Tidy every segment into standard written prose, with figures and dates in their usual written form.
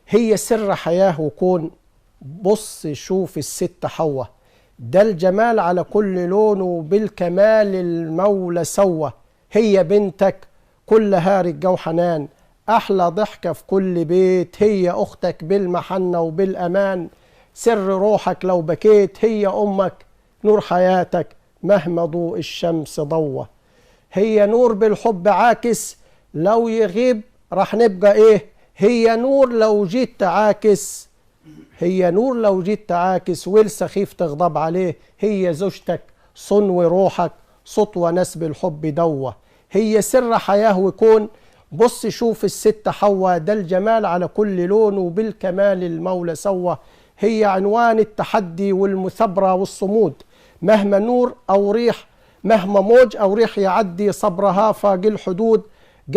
هي سر حياة وكون. بص شوف الست حواء، ده الجمال على كل لونه، بالكمال المولى سوى. هي بنتك كلها رجة وحنان، أحلى ضحكة في كل بيت. هي أختك بالمحنة وبالأمان، سر روحك لو بكيت. هي أمك نور حياتك مهما ضوء الشمس ضوى. هي نور بالحب عاكس، لو يغيب راح نبقى إيه. هي نور لو جيت تعاكس، هي نور لو جيت تعاكس والسخيف تغضب عليه. هي زوجتك صنو روحك، صوت وناس بالحب دوة. هي سر حياة وكون. بص شوف الست حواء، ده الجمال على كل لون، وبالكمال المولى سوى. هي عنوان التحدي والمثابرة والصمود، مهما نور أو ريح، مهما موج أو ريح يعدي، صبرها فاق الحدود.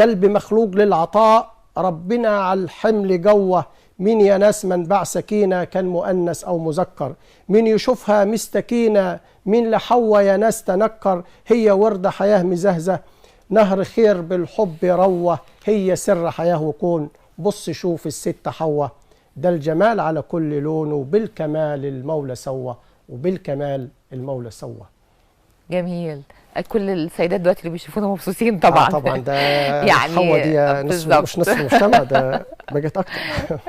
قلب مخلوق للعطاء، ربنا على الحمل جوه. مين يا ناس منبع سكينة كان مؤنث أو مذكر، مين يشوفها مستكينة، مين لحواء يا ناس تنكر. هي وردة حياة مزهزة، نهر خير بالحب روه. هي سر حياة وكون. بص شوف الست حواء، ده الجمال على كل لون، وبالكمال المولى سوى، وبالكمال المولى سوى. جميل. كل السيدات دلوقتي اللي بيشوفونا مبسوطين طبعا. طبعا، ده يعني حواء دي مش نصف المجتمع، ده بقت اكتر.